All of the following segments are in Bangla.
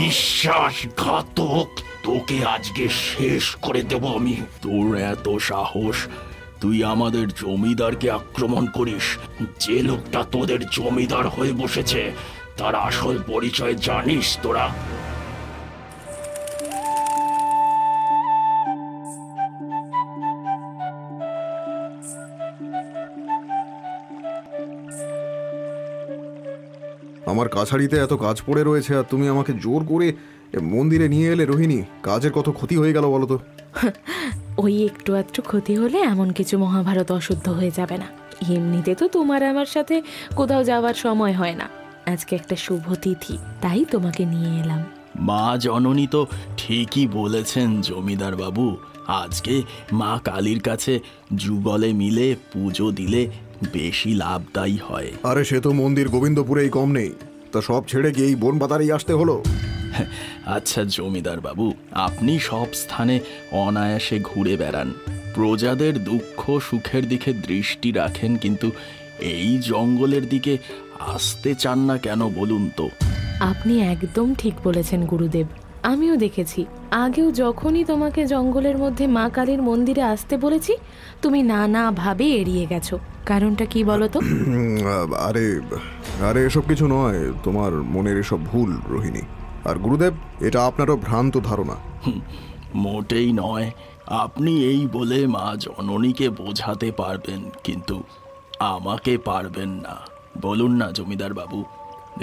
বিশ্বাসঘাতক, তোকে আজকে শেষ করে দেব আমি। তোর এত সাহস, তুই আমাদের জমিদারকে আক্রমণ করিস? যে লোকটা তোদের জমিদার হয়ে বসেছে তার আসল পরিচয় জানিস তোরা? আমার কাছারিতে এত কাজ পড়ে রয়েছে আর তুমি আমাকে জোর করে মন্দিরে নিয়ে এলে। রোহিণী, কাজের কত ক্ষতি হয়ে গেল বলো তো। ওই একটু আধটু ক্ষতি হলে এমন কিছু মহাভারত অশুদ্ধ হয়ে যাবে না। এমনিতে তো তোমার আমার সাথে কোথাও যাওয়ার সময় হয় না। আজকে একটা শুভ তিথি, তাই তোমাকে নিয়ে এলাম। মা জননী তো ঠিকই বলেছেন জমিদার বাবু। আজকে মা কালীর কাছে যুগলে মিলে পুজো দিলে বেশি লাভদায়ী হয়। আরে সে তো মন্দির গোবিন্দপুরেই কম নেই, তা সব ছেড়ে গিয়ে এই বনপাতারেই আসতে হলো। আচ্ছা জমিদার বাবু, আপনি সব স্থানে অনায়াসে ঘুরে বেড়ান, প্রজাদের দুঃখ সুখের দিকে দৃষ্টি রাখেন, কিন্তু এই জঙ্গলের দিকে আসতে চান না কেন বলুন তো? আপনি একদম ঠিক বলেছেন গুরুদেব। আমিও দেখেছি, আগেও যখনই তোমাকে জঙ্গলের মধ্যে মা কালীর মন্দিরে আসতে বলেছি তুমি নানাভাবে এড়িয়ে গেছো। কারণটা কি বলো তো? আরে আরে এসব কিছু নয়, তোমার মনের এসব ভুল রোহিণী। আর গুরুদেব, এটা আপনারও ভ্রান্ত ধারণা। মোটেই নয়। আপনি এই বলে মা জননীকে বোঝাতে পারবেন, কিন্তু আমাকে পারবেন না। বলুন না জমিদার বাবু,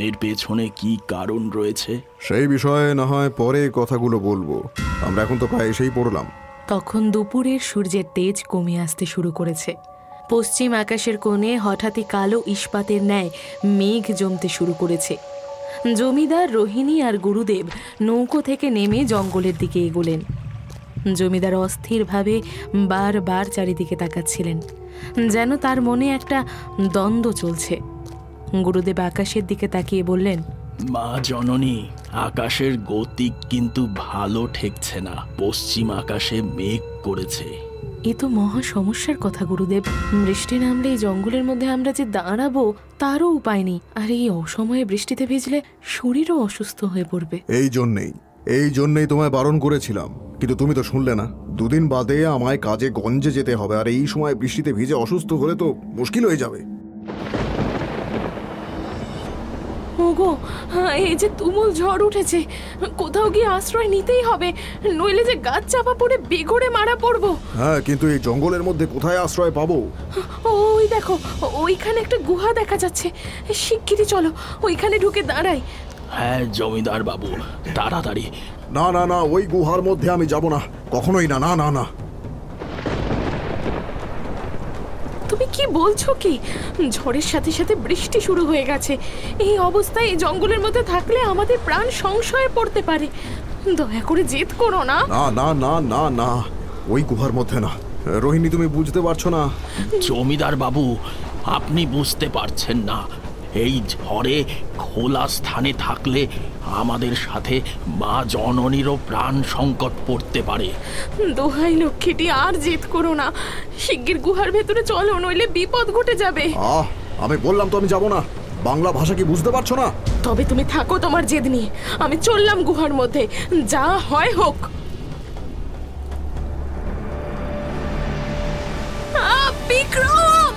এর পেছনে কি কারণ রয়েছে? সেই বিষয়ে না হয় পরে কথাগুলো বলবো, আমরা এখন তো প্রায় এসেই পড়লাম। তখন দুপুরের সূর্যের তেজ কমে আসতে শুরু করেছে। পশ্চিম আকাশের কোণে হঠাৎই কালো ইস্পাতের ন্যায় মেঘ জমতে শুরু করেছে। জমিদার, রোহিণী আর গুরুদেব নৌকো থেকে নেমে জঙ্গলের দিকে এগোলেন। জমিদার অস্থিরভাবে বারবার চারিদিকে তাকাচ্ছিলেন, যেন তার মনে একটা দ্বন্দ্ব চলছে। গুরুদেব আকাশের দিকে তাকিয়ে বললেন, মা জননী, আকাশের গতি কিন্তু ভালো ঠেকছে না। পশ্চিম আকাশে মেঘ করেছে। এ তো মহা সমস্যার কথা গুরুদেব। বৃষ্টি নামলে এই জঙ্গলের মধ্যে আমরা যে দাঁড়াবো তারও উপায় নেই, আর এই অসময়ে বৃষ্টিতে ভিজলে শরীরও অসুস্থ হয়ে পড়বে। এই জন্যেই তোমায় বারণ করেছিলাম, কিন্তু তুমি তো শুনলে না। দুদিন বাদে আমায় কাজে গঞ্জে যেতে হবে, আর এই সময় বৃষ্টিতে ভিজে অসুস্থ হলে তো মুশকিল হয়ে যাবে। ওগো, এই যে তুমুল ঝড় উঠেছে, কোথাও গিয়ে আশ্রয় নিতেই হবে, নইলে যে গাছ চাপা পড়ে বেঘরে মারা পড়বো। হ্যাঁ, কিন্তু এই জঙ্গলের মধ্যে কোথায় আশ্রয় পাবো? ওই দেখো, ওইখানে একটা গুহা দেখা যাচ্ছে। শিগগিরই চলো ওইখানে ঢুকে দাঁড়াই। হ্যাঁ জমিদার বাবু, তাড়াতাড়ি। না না না, ওই গুহার মধ্যে আমি যাব না, কখনোই না। না না না। তুমি কি বলছো কি? ঝড়ের সাথে সাথে বৃষ্টি শুরু হয়ে গেছে। এই অবস্থায় এই জঙ্গলের মধ্যে থাকলে আমাদের প্রাণ সংশয়ে পড়তে পারে। দয়া করে জেদ করো না। না না না না না, ওই গুহার মধ্যে না। রোহিণী, তুমি বুঝতে পারছো না। জমিদার বাবু, আপনি বুঝতে পারছেন না। এই ঝড়ে খোলা স্থানে থাকলে আমাদের সাথে মা জননীরও প্রাণ সংকট পড়তে পারে। দোহাই লক্ষ্মীটি, আর জেদ করো না। শিগগির গুহার ভেতরে চলো, নইলে বিপদ ঘটে যাবে। আমি বললাম তো আমি যাব না। বাংলা ভাষা কি বুঝতে পারছো না? তবে তুমি থাকো তোমার জেদ নিয়ে, আমি চললাম গুহার মধ্যে, যা হয় হোক। বিক্রম!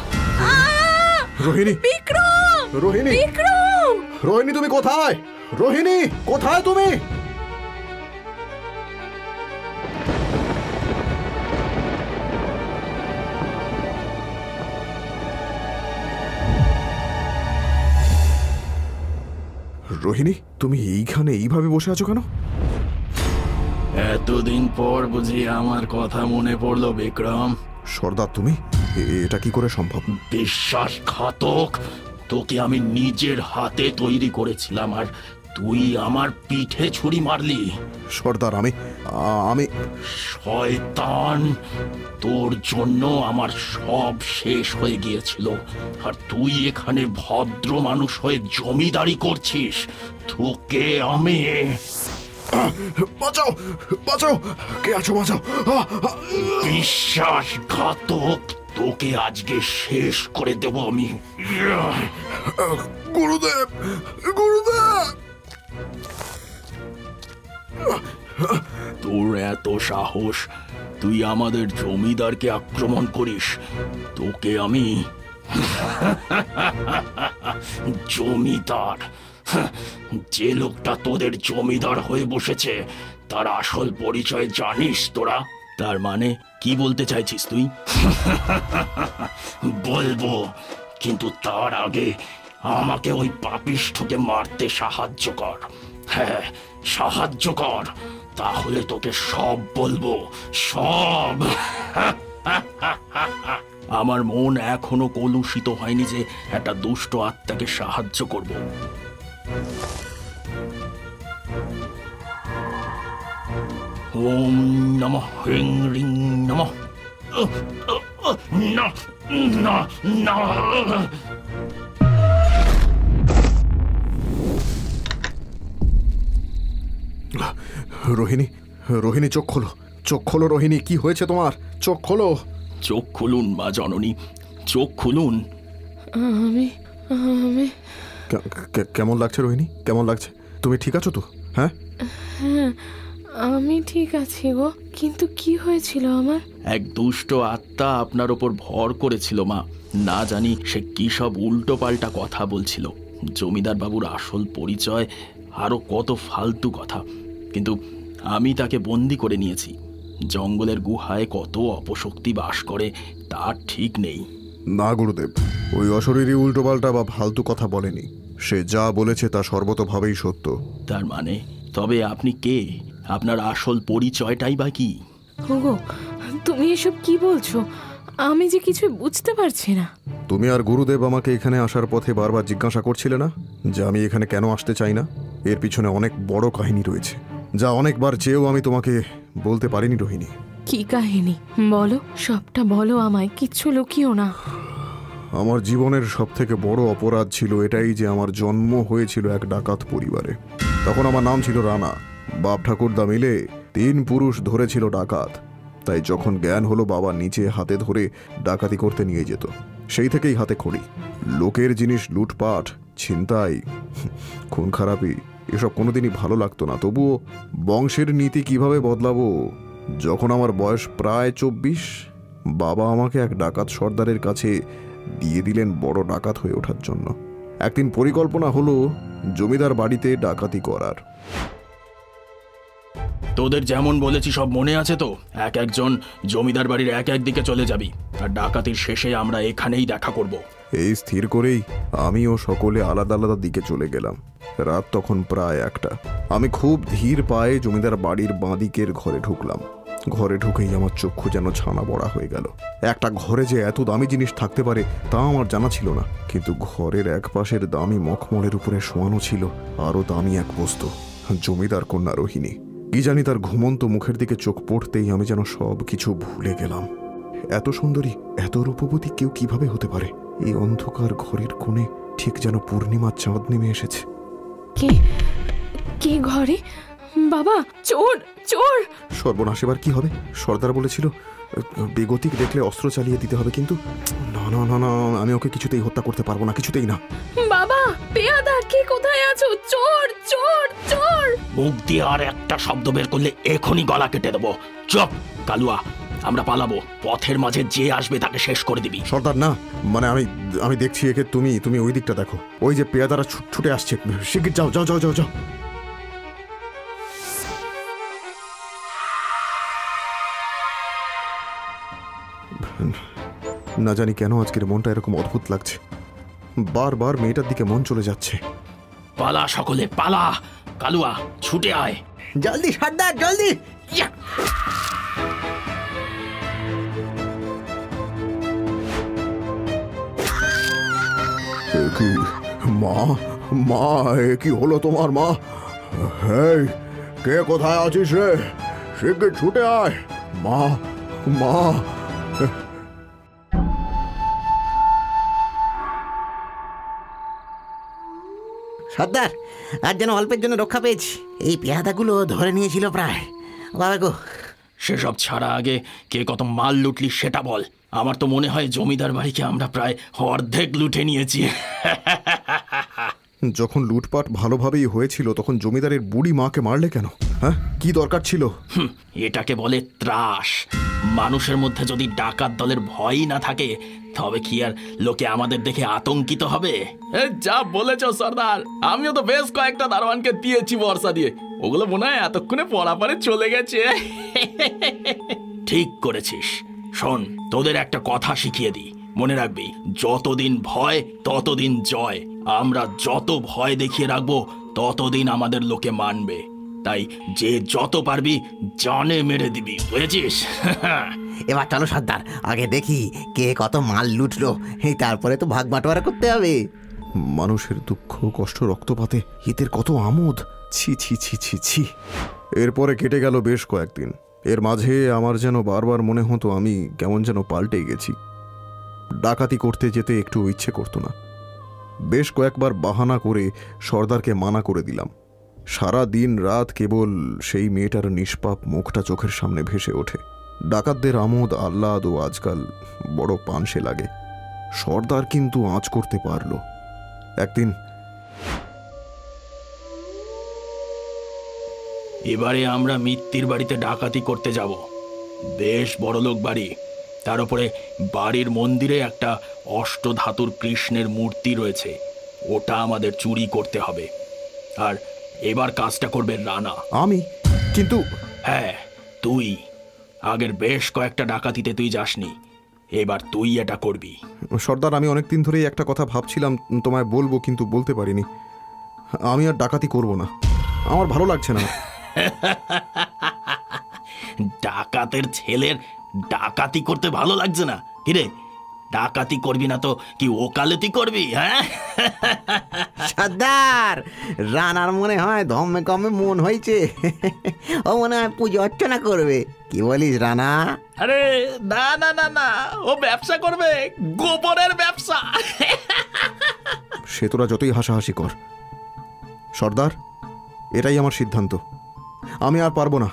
রোহিণী! বিক্রম! রোহিণী! বিক্রম! রোহিণী, তুমি কোথায়? রোহিণী, কোথায় তুমি? রোহিণী, তুমি এইখানে এইভাবে বসে আছো কেন? এতদিন পর বুঝি আমার কথা মনে পড়লো বিক্রম? সর্দার, তুমি এটা কি করে সম্ভব? বিশ্বাসঘাতক, তোকে আমি নিজের হাতে তৈরি করেছিলাম, আর তুই আমার পিঠে ছুরি মারলি। সর্দার, আমি শয়তান, তোর জন্য আমার সব শেষ হয়ে গিয়েছিল, আর তুই এখানে ভদ্র মানুষ হয়ে জমিদারি করছিস। তোকে আমি... বাঁচাও, বাঁচাও, কে আছো? বাঁচাও! বিশ্বাসঘাতক, তোকে আজকে শেষ করে দেব আমি। গুরুদেব, গুরুদেব! তোর এত সাহস, তুই আমাদের জমিদারকে আক্রমণ করিস? তোকে আমি জমিদার? যে লোকটা তোদের জমিদার হয়ে বসেছে তার আসল পরিচয় জানিস তোরা? তার মানে কি বলতে চাইছিস তুই? বলবো, কিন্তু তার আগে আমাকে ওই পাপিষ্ঠকে মারতে সাহায্য কর। হ্যাঁ, সাহায্য কর, তাহলে তোকে সব বলবো, সব। আমার মন এখনো কলুষিত হয়নি যে একটা দুষ্ট আত্মাকে সাহায্য করব। ওম নমঃ হ্রিং রিং নমঃ। না না না, রোহিণী, রোহিণী, চোখ খোলো, চোখ খোলো রোহিণী, কি হয়েছে তোমার? চোখ খোলো। চোখ খুলুন মা জননী, চোখ খুলুন। আমি আমি কেমন লাগছে রোহিণী, কেমন লাগছে? তুমি ঠিক আছো তো? হ্যাঁ হ্যাঁ, আমি ঠিক আছি গো, কিন্তু কি হয়েছিল আমার? এক দুষ্ট আত্মা আপনার ওপর ভর করেছিল মা। না জানি সে কি সব উল্টো পাল্টা কথা বলছিল, জমিদার বাবুর আসল পরিচয়, আরো কত ফালতু কথা। কিন্তু আমি তাকে বন্দি করে নিয়েছি। জঙ্গলের গুহায় কত অপশক্তি বাস করে তার ঠিক নেই। না গুরুদেব, ওই অশরীরী উল্টোপাল্টা বা ফালতু কথা বলেনি। সে যা বলেছে তা সর্বতভাবেই সত্য। তার মানে তবে আপনি কে? আপনার আসল পরিচয়টাই বা কি? ওগো, তুমি এসব কি বলছো? আমি যে কিছু বুঝতে পারছি না। তুমি আর গুরুদেব আমাকে এখানে আসার পথে বারবার জিজ্ঞাসা করছিলে না যে আমি এখানে কেন আসতে চাই না? এর পিছনে অনেক বড় কাহিনী রয়েছে, যা অনেকবার চেয়েও আমি তোমাকে বলতে পারিনি রোহিণী। কি কাহিনী বলো, সবটা বলো আমায়, কিচ্ছু লুকিও না। আমার জীবনের সবথেকে বড় অপরাধ ছিল এটাই যে আমার জন্ম হয়েছিল এক ডাকাত পরিবারে। তখন আমার নাম ছিল রানা। বাপ ঠাকুরদা মিলে 3 পুরুষ ধরেছিল ডাকাত। তাই যখন জ্ঞান হলো, বাবা নিচে হাতে ধরে ডাকাতি করতে নিয়ে যেত। সেই থেকেই হাতে খড়ি। লোকের জিনিস লুটপাট, ছিনতাই, খুন খারাপি, এসব কোনোদিনই ভালো লাগতো না। তবুও বংশের নীতি কিভাবে বদলাবো? যখন আমার বয়স প্রায় 24, বাবা আমাকে এক ডাকাত সর্দারের কাছে দিয়ে দিলেন বড় ডাকাত হয়ে ওঠার জন্য। একদিন পরিকল্পনা হলো জমিদার বাড়িতে ডাকাতি করার। তোদের যেমন বলেছি সব মনে আছে তো? এক একজন জমিদার বাড়ির এক এক দিকে চলে যাবি, আর ডাকাতির শেষে আমরা এখানেই দেখা করব। এই স্থির করেই আমি ও সকলে আলাদা আলাদা দিকে চলে গেলাম। রাত তখন প্রায় 1টা। আমি খুব ধীর পায়ে জমিদার বাড়ির বাঁদিকের ঘরে ঢুকলাম। ঘরে ঢুকেই আমার চক্ষু যেন ছানা বড়া হয়ে গেল। একটা ঘরে যে এত দামি জিনিস থাকতে পারে তা আমার জানা ছিল না। কিন্তু ঘরের এক পাশের দামি মখমলের উপরে শোয়ানো ছিল আরো দামি এক বস্তু, জমিদার কন্যা রোহিণী। কি জানি তার ঘুমন্ত মুখের দিকে চোখ পড়তেই আমি যেন সব কিছু ভুলে গেলাম। এত সুন্দরী, এত রূপবতী কেউ কিভাবে হতে পারে? এই অন্ধকার ঘরের কোণে ঠিক যেন পূর্ণিমার চাঁদ নেমে এসেছে। কে কে ঘরে? বাবা, চোর চোর! সর্বনাশ, এবার কি হবে? সর্দার বলেছিল বেগতিক দেখলে অস্ত্র চালিয়ে দিতে হবে, কিন্তু না না না না, আমি ওকে কিছুতেই হত্যা করতে পারবো না, কিছুতেই না। বাবা, পেয়াদা, কে কোথায় আছো? চোর চোর চোর! মুখ দিয়ে আর একটা শব্দ বের করলে এখনই গলা কেটে দেবো। চুপ কালুয়া, আমরা পালাবো। পথের মাঝে যে আসবে তাকে শেষ করে দিবি। সর্দার না, মানে আমি দেখছি একে। তুমি ওই দিকটা দেখো, ওই যে পেয়াদারা ছুটে আসছে। শিগগির যাও যাও যাও যাও যাও। না জানি কেন আজকের মনটা এরকম অদ্ভুত লাগছে। বারবার মেয়েটার দিকে মন চলে যাচ্ছে। পালা সকলে পালা, কালুয়া ছুটে আয়। জলদি সর্দার, জলদি! ইয়া! কি মা, মা, এ কি হলো তোমার? মা, হেই, কে কোথায় আছিস রে? শিগগির ছুটে আয়। মা, মা। সর্দার, আর যেন অল্পের জন্য রক্ষা পেয়েছি। এই পেয়াদাগুলো ধরে নিয়েছিল প্রায়। বাবা গো, সেসব ছাড়া আগে কে কত মাল লুটলি সেটা বল। আমার তো মনে হয় জমিদার বাড়িকে আমরা প্রায় অর্ধেক লুটে নিয়েছি। যখন লুটপাট ভালোভাবেই হয়েছিল তখন জমিদারের বুড়ি মাকে মারলে কেন? হ্যাঁ, কি দরকার ছিল? এটাকে বলে ত্রাস। মানুষের মধ্যে যদি ডাকাত দলের ভয়ই না থাকে তবে কি আর লোকে আমাদের দেখে আতঙ্কিত হবে? যা বলেছ সর্দার, আমিও তো বেশ কয়েকটা দারোয়ানকে দিয়েছি বর্ষা দিয়ে, ওগুলো মনে হয় এতক্ষণে পড়াপারে চলে গেছে। ঠিক করেছিস। শোন, তোদের একটা কথা শিখিয়ে দিই, মনে রাখবি, যতদিন ভয় ততদিন জয়। আমরা যত ভয় দেখিয়ে রাখবো ততদিন আমাদের লোকে মানবে। তাই যে যত পারবি জানে মেরে দিবি, বুঝেছিস? এবার চলো সর্দার, আগে দেখি কে কত মাল লুটলো, তারপরে তো ভাগ বাটোয়ারা করতে হবে। মানুষের দুঃখ কষ্ট রক্তপাতে হিতের কত আমোদ! ছি ছি ছি ছি ছি। এরপরে কেটে গেল বেশ কয়েকদিন। এর মাঝে আমার যেন বারবার মনে হতো আমি কেমন যেন পাল্টে গেছি। ডাকাতি করতে যেতে একটু ইচ্ছে করতো না। বেশ কয়েকবার বাহানা করে সর্দারকে মানা করে দিলাম। সারা দিন রাত কেবল সেই মেয়েটার নিষ্পাপ মুখটা চোখের সামনে ভেসে ওঠে। ডাকাতদের আমোদ আহ্লাদ ও আজকাল বড় পানসে লাগে। সর্দার কিন্তু আঁচ করতে পারল। একদিন এবারে আমরা মিত্তির বাড়িতে ডাকাতি করতে যাব। বেশ বড়লোক বাড়ি, তার উপরে বাড়ির মন্দিরে একটা অষ্টধাতুর কৃষ্ণের মূর্তি রয়েছে, ওটা আমাদের চুরি করতে হবে। আর এবার কাজটা করবে রানা। আমি? কিন্তু হ্যাঁ, তুই। আগের বেশ কয়েকটা ডাকাতিতে তুই যাসনি, এবার তুই এটা করবি। সর্দার, আমি অনেকদিন ধরেই একটা কথা ভাবছিলাম তোমায় বলবো, কিন্তু বলতে পারিনি। আমি আর ডাকাতি করব না, আমার ভালো লাগছে না। ডাকাতের ছেলের ডাকাতি করতে ভালো লাগছে না? কিরে, ডাকাতি করবি না তো কি ওকালতি করবি? হ্যাঁ সর্দার, রানার মনে হয় ধমে কমে মন হয়েছে, ও মনে হয় পুজো অর্চনা করবে। কি বলিস রানা? আরে না না না না, ও ব্যবসা করবে, গোবরের ব্যবসা। সে তোরা যতই হাসাহাসি কর সর্দার, এটাই আমার সিদ্ধান্ত। আমি আর পারবো না,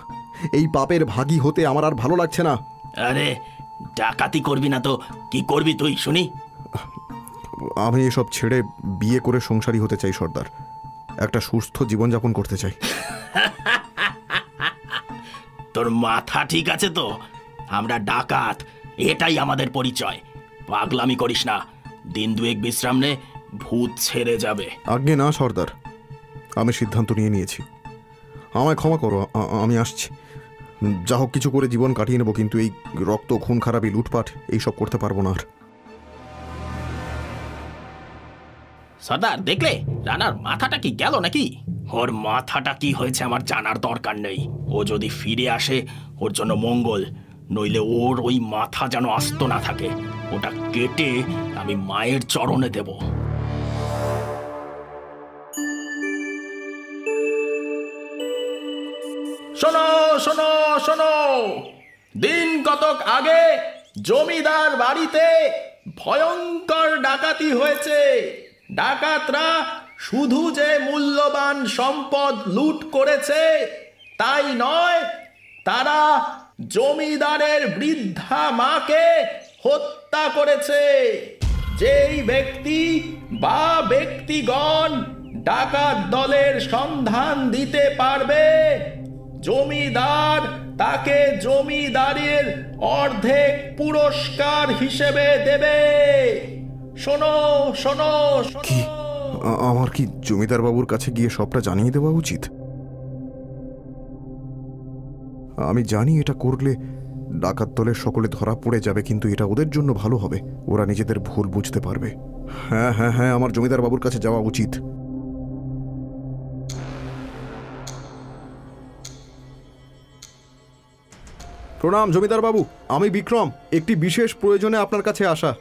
এই পাপের ভাগী হতে আমার আর ভালো লাগছে না। আরে ডাকাতি করবি না তো কি করবি তুই শুনি? আমি এসব ছেড়ে বিয়ে করে সংসারী হতে চাই সর্দার, একটা সুস্থ জীবনযাপন করতে চাই। তোর মাথা ঠিক আছে তো? আমরা ডাকাত, এটাই আমাদের পরিচয়। পাগলামি করিস না, দিন দুয়েক বিশ্রাম নে, ভূত ছেড়ে যাবে। আজ্ঞে না সর্দার, আমি সিদ্ধান্ত নিয়ে নিয়েছি। আমায় ক্ষমা করো, আমি আসছি। যা হোক কিছু করে জীবন কাটিয়ে নেব, কিন্তু এই রক্ত খুন খারাপি লুটপাট এইসব করতে পারবো না আর। সর্দার, দেখলে রানার মাথাটা কি গেল নাকি? ওর মাথাটা কি হয়েছে আমার জানার দরকার নেই। ও যদি ফিরে আসে ওর জন্য মঙ্গল, নইলে ওর ওই মাথা যেন আস্ত না থাকে। ওটা কেটে আমি মায়ের চরণে দেব। শোনো শোনো শোনো, দিন কতক আগে জমিদার বাড়িতে ভয়ঙ্কর ডাকাতি হয়েছে। ডাকাতরা শুধু যে মূল্যবান সম্পদ লুট করেছে তাই নয়, তারা জমিদারের বৃদ্ধা মাকে হত্যা করেছে। যেই ব্যক্তি বা ব্যক্তিগণ ডাকাত দলের সন্ধান দিতে পারবে, জমিদার তাকে জমিদারের অর্ধেক পুরস্কার হিসেবে দেবে। শোনো শোনো কি শোনো। আমার কি জমিদার বাবুর কাছে গিয়ে সবটা জানিয়ে দেওয়া উচিত? আমি জানি এটা করলে ডাকাত দলের সকলে ধরা পড়ে যাবে, কিন্তু এটা ওদের জন্য ভালো হবে, ওরা নিজেদের ভুল বুঝতে পারবে। হ্যাঁ হ্যাঁ হ্যাঁ, আমার জমিদার বাবুর কাছে যাওয়া উচিত। প্রণাম জমিদার বাবু, আমি বিক্রম, একটি বিশেষ প্রয়োজনে আপনার কাছে আসা।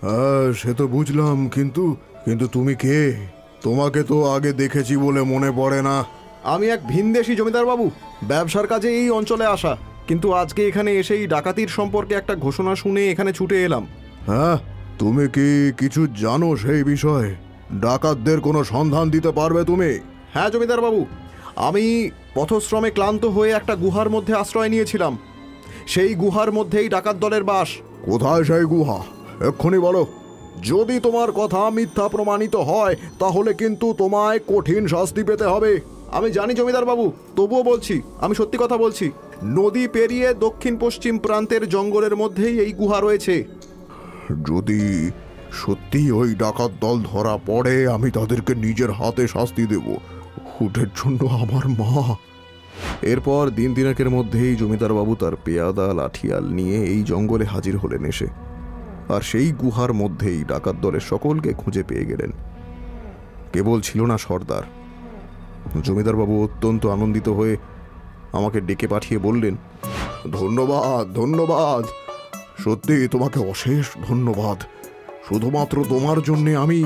হ্যাঁ সে তো বুঝলাম, কিন্তু কিন্তু তুমি কে? তোমাকে তো আগে দেখেছি বলে মনে পড়ে না। আমি এক ভিনদেশী জমিদার বাবু, ব্যবসার কাজে এই অঞ্চলে আসা, কিন্তু আজকে এখানে এসেই ডাকাতির সম্পর্কে একটা ঘোষণা শুনে এখানে ছুটে এলাম। হ্যাঁ, তুমি কি কিছু জানো সেই বিষয়ে? ডাকাতদের কোনো সন্ধান দিতে পারবে তুমি? হ্যাঁ জমিদার বাবু, আমি পথশ্রমে ক্লান্ত হয়ে একটা গুহার মধ্যে আশ্রয় নিয়েছিলাম। সেই গুহার মধ্যেই ডাকাত দলের বাস। কোথায় সেই গুহা? এক্ষুনি বলো, যদি তোমার কথা মিথ্যা প্রমাণিত হয় তাহলে কিন্তু তোমায় কঠিন শাস্তি পেতে হবে। আমি জানি জমিদার বাবু, তবুও বলছি, আমি সত্যি কথা বলছি। নদী পেরিয়ে দক্ষিণ পশ্চিম প্রান্তের জঙ্গলের মধ্যেই এই গুহা রয়েছে। যদি সত্যি ওই ডাকাত দল ধরা পড়ে আমি তাদেরকে নিজের হাতে শাস্তি দেব, ওদের জন্য আমার মা। এরপর দিন দিনেকের মধ্যেই জমিদার বাবু তার পেয়াদা লাঠিয়াল নিয়ে এই জঙ্গলে হাজির হলেন এসে, আর সেই গুহার মধ্যেই ডাকাত দলের সকলকে খুঁজে পেয়ে গেলেন। কেবল ছিল না সর্দার। জমিদার বাবু অত্যন্ত আনন্দিত হয়ে আমাকে ডেকে পাঠিয়ে বললেন, ধন্যবাদ ধন্যবাদ, সত্যি তোমাকে অশেষ ধন্যবাদ। শুধুমাত্র তোমার জন্যে আমি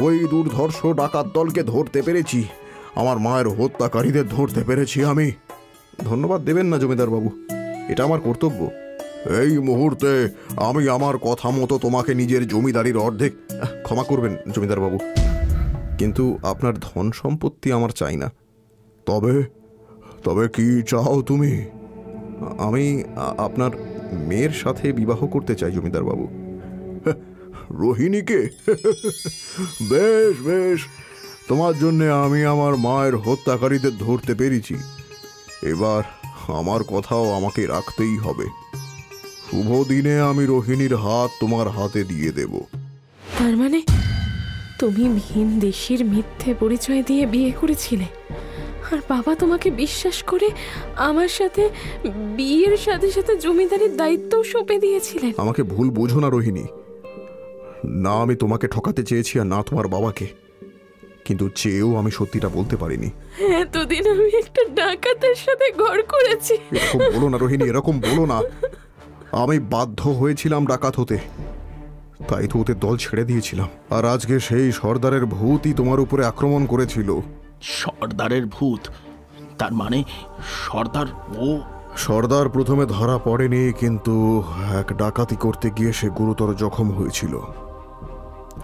ওই দুর্ধর্ষ ডাকাত দলকে ধরতে পেরেছি, আমার মায়ের হত্যাকারীদের ধরতে পেরেছি আমি। ধন্যবাদ দেবেন না জমিদার বাবু, এটা আমার কর্তব্য। এই মুহূর্তে আমি আমার কথা মতো তোমাকে নিজের জমিদারির অর্ধেক, ক্ষমা করবেন জমিদার বাবু, কিন্তু আপনার ধন সম্পত্তি আমার চাই না। তবে তবে কি চাও তুমি? আমি আপনার মেয়ের সাথে বিবাহ করতে চাই জমিদার বাবু। রোহিণীকে? বেশ বেশ, তোমার জন্য আমি আমার মায়ের হত্যাকারীদের ধরতে পেরেছি, এবার আমার কথাও আমাকে রাখতেই হবে। শুভ দিনে আমি রোহিণীর হাত তোমার হাতে দিয়ে দেব। তার মানে তুমি ভিন দেশের মিথ্যে পরিচয় দিয়ে বিয়ে করেছিলে, আর বাবা তোমাকে বিশ্বাস করে আমার সাথে বিয়ের সাথে সাথে জমিদারির দায়িত্বও সঁপে দিয়েছিলেন। আমাকে ভুল বোঝো না রোহিণী, না আমি তোমাকে ঠকাতে চেয়েছি আর না তোমার বাবাকে, কিন্তু চেয়েও আমি সত্যিটা বলতে পারিনি। এতদিন আমি একটা ডাকাতের সাথে ঘর করেছি। এরকম বলো না রোহিণী, এরকম বলো না। আমি বাধ্য হয়েছিলাম ডাকাত হতে, তাই তো ওদের দল ছেড়ে দিয়েছিলাম। আর আজকে সেই সর্দারের ভূতই তোমার উপরে আক্রমণ করেছিল। সর্দারের ভূত? তার মানে সর্দার প্রথমে ধরা পড়েনি, কিন্তু এক ডাকাতি করতে গিয়ে সে গুরুতর জখম হয়েছিল,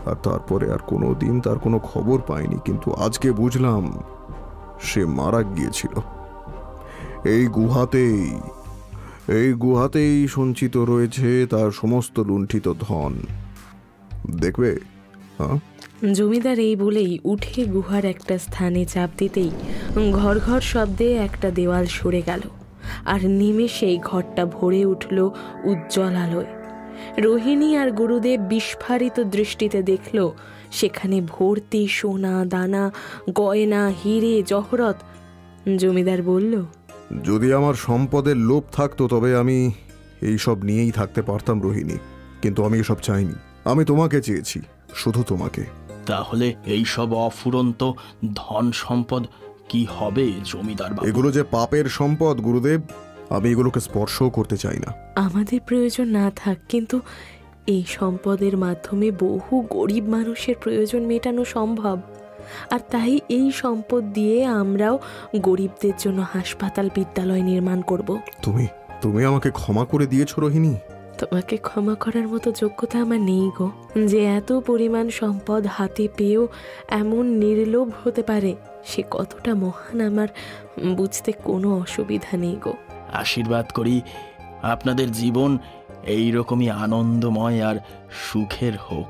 আর তারপরে আর কোনো দিন তার কোনো খবর পাইনি। কিন্তু আজকে বুঝলাম সে মারা গিয়েছিল। এই গুহাতেই সঞ্চিত রয়েছে তার সমস্ত লুণ্ঠিত ধন। দেখবে? হ্যাঁ। জমিদার এই বলেই উঠে গুহার একটা স্থানে চাপ দিতেই ঘর ঘর শব্দে একটা দেওয়াল সরে গেল, আর নিমেষেই ঘরটা ভরে উঠল উজ্জ্বল আলোয়। রোহিণী আর গুরুদেব বিস্ফারিত দৃষ্টিতে দেখল সেখানে ভর্তি সোনা দানা, গয়না, হিরে জহরত। জমিদার বলল, যদি আমার সম্পদের লোভ থাকতো তবে আমি এইসব নিয়েই থাকতে পারতাম রোহিণী, কিন্তু আমি এসব চাইনি। আমি তোমাকে চেয়েছি, শুধু তোমাকে। তাহলে এই সব অফুরন্ত ধন সম্পদ কি হবে জমিদার বাবু? এগুলো যে পাপের সম্পদ গুরুদেব, আমি এগুলোকে স্পর্শও করতে চাই না। আমাদের প্রয়োজন না থাক, কিন্তু এই সম্পদের মাধ্যমে বহু গরিব মানুষের প্রয়োজন মেটানো সম্ভব। আর তাই এই সম্পদ দিয়ে আমরাও গরিবদের জন্য হাসপাতাল, বিদ্যালয় নির্মাণ করব। তুমি আমাকে ক্ষমা করে দিয়েছো রোহিণী। তোমাকে ক্ষমা করার মতো যোগ্যতা আমার নেই গো, যে এত পরিমাণ সম্পদ হাতে পেয়েও এমন নির্লোভ হতে পারে সে কতটা মহান আমার বুঝতে কোনো অসুবিধা নেই গো। আশীর্বাদ করি আপনাদের জীবন এই রকমই আনন্দময় আর সুখের হোক।